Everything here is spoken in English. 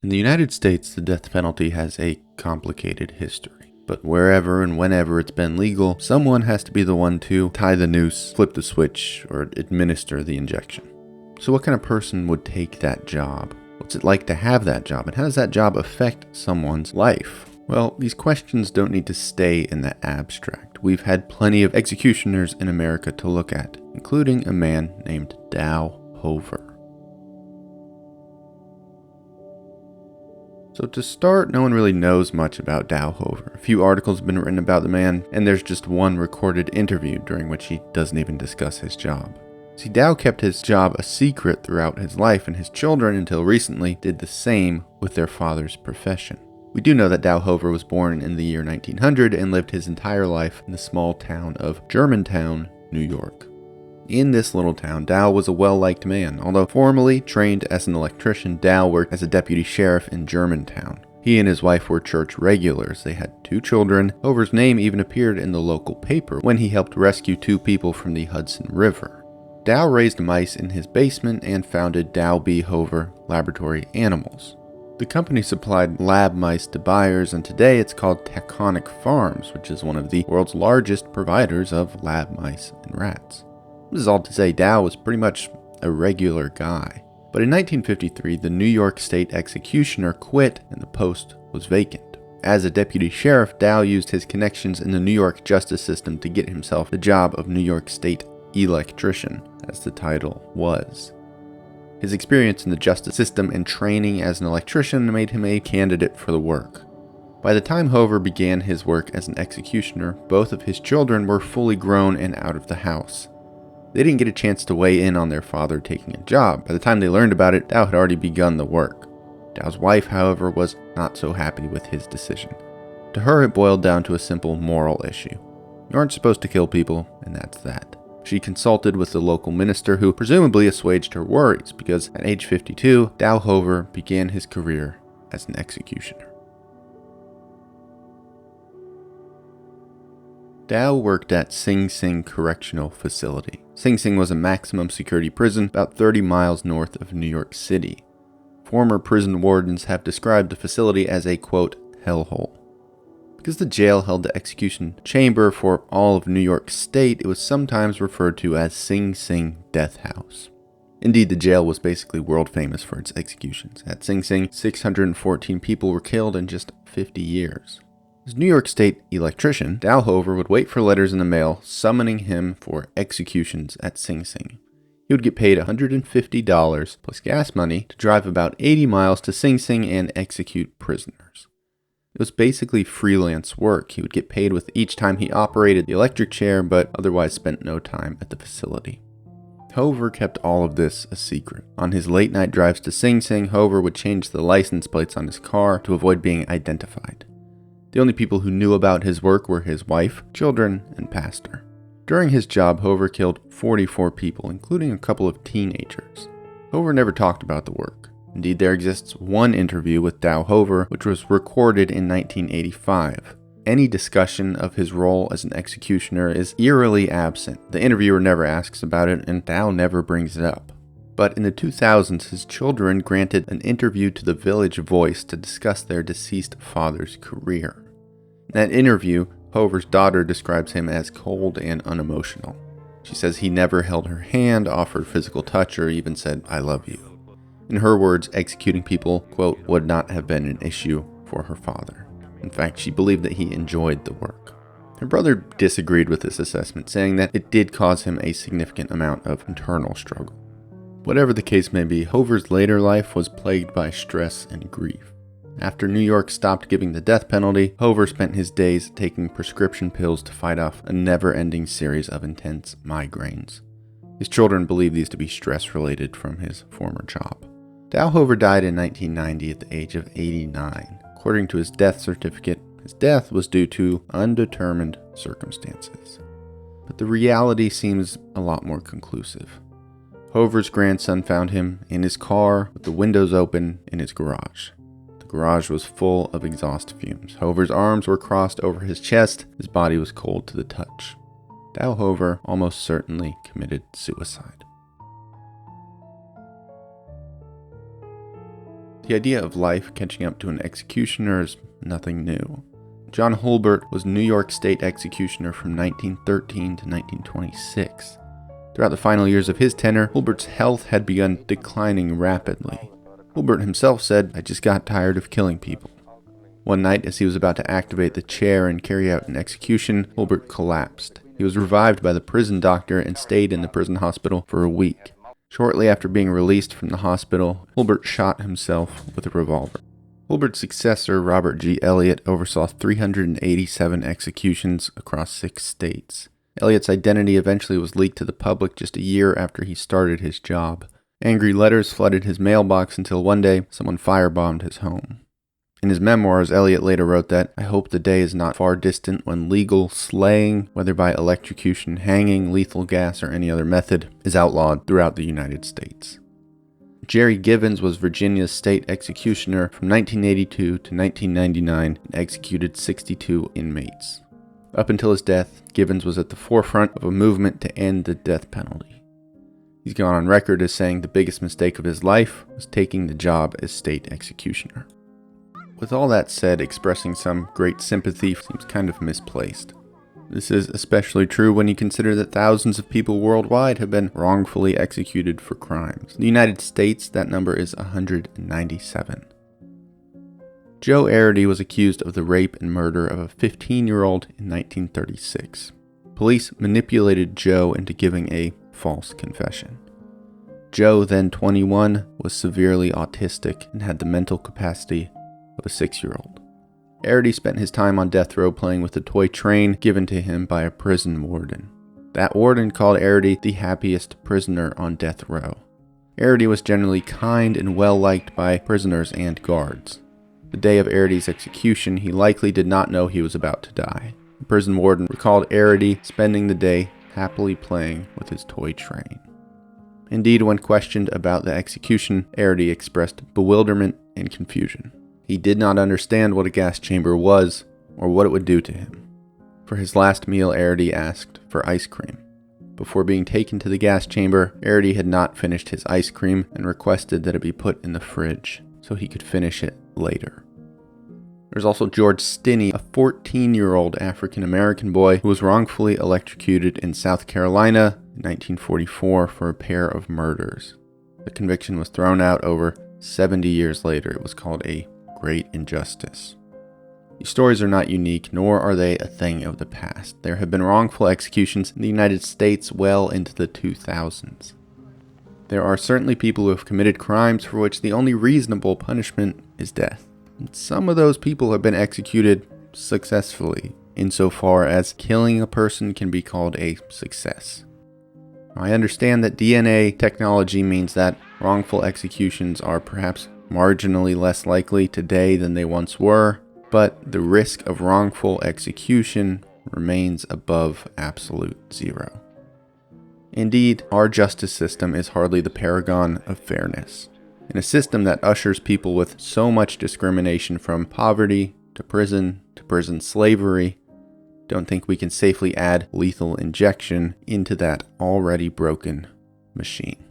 In the United States, the death penalty has a complicated history. But wherever and whenever it's been legal, someone has to be the one to tie the noose, flip the switch, or administer the injection. So what kind of person would take that job? What's it like to have that job, and how does that job affect someone's life? Well, these questions don't need to stay in the abstract. We've had plenty of executioners in America to look at, including a man named Dow Hover. So to start, no one really knows much about Dow Hover. A few articles have been written about the man, and there's just one recorded interview during which he doesn't even discuss his job. See, Dow kept his job a secret throughout his life, and his children, until recently, did the same with their father's profession. We do know that Dow Hover was born in the year 1900 and lived his entire life in the small town of Germantown, New York. In this little town, Dow was a well-liked man. Although formally trained as an electrician, Dow worked as a deputy sheriff in Germantown. He and his wife were church regulars. They had 2 children. Hover's name even appeared in the local paper when he helped rescue 2 people from the Hudson River. Dow raised mice in his basement and founded Dow B. Hover Laboratory Animals. The company supplied lab mice to buyers, and today it's called Taconic Farms, which is one of the world's largest providers of lab mice and rats. This is all to say Dow was pretty much a regular guy. But in 1953, the New York State executioner quit and the post was vacant. As a deputy sheriff, Dow used his connections in the New York justice system to get himself the job of New York State electrician, as the title was. His experience in the justice system and training as an electrician made him a candidate for the work. By the time Hover began his work as an executioner, both of his children were fully grown and out of the house. They didn't get a chance to weigh in on their father taking a job. By the time they learned about it, Dow had already begun the work. Dow's wife, however, was not so happy with his decision. To her, it boiled down to a simple moral issue. You aren't supposed to kill people, and that's that. She consulted with the local minister, who presumably assuaged her worries, because at age 52, Dow Hover began his career as an executioner. Dow worked at Sing Sing Correctional Facility. Sing Sing was a maximum security prison about 30 miles north of New York City. Former prison wardens have described the facility as a, quote, hellhole. Because the jail held the execution chamber for all of New York State, it was sometimes referred to as Sing Sing Death House. Indeed, the jail was basically world famous for its executions. At Sing Sing, 614 people were killed in just 50 years. As New York State electrician, Dow Hover would wait for letters in the mail summoning him for executions at Sing Sing. He would get paid $150 plus gas money to drive about 80 miles to Sing Sing and execute prisoners. It was basically freelance work. He would get paid with each time he operated the electric chair, but otherwise spent no time at the facility. Hover kept all of this a secret. On his late night drives to Sing Sing, Hover would change the license plates on his car to avoid being identified. The only people who knew about his work were his wife, children, and pastor. During his job, Hover killed 44 people, including a couple of teenagers. Hover never talked about the work. Indeed, there exists one interview with Dow Hover, which was recorded in 1985. Any discussion of his role as an executioner is eerily absent. The interviewer never asks about it, and Dow never brings it up. But in the 2000s, his children granted an interview to the Village Voice to discuss their deceased father's career. In that interview, Hover's daughter describes him as cold and unemotional. She says he never held her hand, offered physical touch, or even said, "I love you." In her words, executing people, quote, would not have been an issue for her father. In fact, she believed that he enjoyed the work. Her brother disagreed with this assessment, saying that it did cause him a significant amount of internal struggle. Whatever the case may be, Hover's later life was plagued by stress and grief. After New York stopped giving the death penalty, Hover spent his days taking prescription pills to fight off a never-ending series of intense migraines. His children believe these to be stress-related from his former job. Dow Hover died in 1990 at the age of 89. According to his death certificate, his death was due to undetermined circumstances. But the reality seems a lot more conclusive. Hover's grandson found him in his car with the windows open in his garage. The garage was full of exhaust fumes. Hover's arms were crossed over his chest. His body was cold to the touch. Dow Hover almost certainly committed suicide. The idea of life catching up to an executioner is nothing new. John Hulbert was New York State executioner from 1913 to 1926. Throughout the final years of his tenure, Hulbert's health had begun declining rapidly. Hulbert himself said, "I just got tired of killing people." One night, as he was about to activate the chair and carry out an execution, Hulbert collapsed. He was revived by the prison doctor and stayed in the prison hospital for a week. Shortly after being released from the hospital, Hulbert shot himself with a revolver. Hulbert's successor, Robert G. Elliott, oversaw 387 executions across 6 states. Elliott's identity eventually was leaked to the public just a year after he started his job. Angry letters flooded his mailbox until one day someone firebombed his home. In his memoirs, Elliott later wrote that, "I hope the day is not far distant when legal slaying, whether by electrocution, hanging, lethal gas, or any other method, is outlawed throughout the United States." Jerry Givens was Virginia's state executioner from 1982 to 1999 and executed 62 inmates. Up until his death, Givens was at the forefront of a movement to end the death penalty. He's gone on record as saying the biggest mistake of his life was taking the job as state executioner. With all that said, expressing some great sympathy seems kind of misplaced. This is especially true when you consider that thousands of people worldwide have been wrongfully executed for crimes. In the United States, that number is 197. Joe Arity was accused of the rape and murder of a 15-year-old in 1936. Police manipulated Joe into giving a false confession. Joe, then 21, was severely autistic and had the mental capacity of a 6-year-old. Arity spent his time on death row playing with a toy train given to him by a prison warden. That warden called Arity the happiest prisoner on death row. Arity was generally kind and well-liked by prisoners and guards. The day of Arity's execution, he likely did not know he was about to die. The prison warden recalled Arity spending the day happily playing with his toy train. Indeed, when questioned about the execution, Arity expressed bewilderment and confusion. He did not understand what a gas chamber was or what it would do to him. For his last meal, Arity asked for ice cream. Before being taken to the gas chamber, Arity had not finished his ice cream and requested that it be put in the fridge so he could finish it later. There's also George Stinney, a 14-year-old African-American boy who was wrongfully electrocuted in South Carolina in 1944 for a pair of murders. The conviction was thrown out over 70 years later. It was called a great injustice. These stories are not unique, nor are they a thing of the past. There have been wrongful executions in the United States well into the 2000s. There are certainly people who have committed crimes for which the only reasonable punishment is death. And some of those people have been executed successfully, insofar as killing a person can be called a success. I understand that DNA technology means that wrongful executions are perhaps marginally less likely today than they once were, but the risk of wrongful execution remains above absolute zero. Indeed, our justice system is hardly the paragon of fairness. In a system that ushers people with so much discrimination from poverty to prison slavery, don't think we can safely add lethal injection into that already broken machine.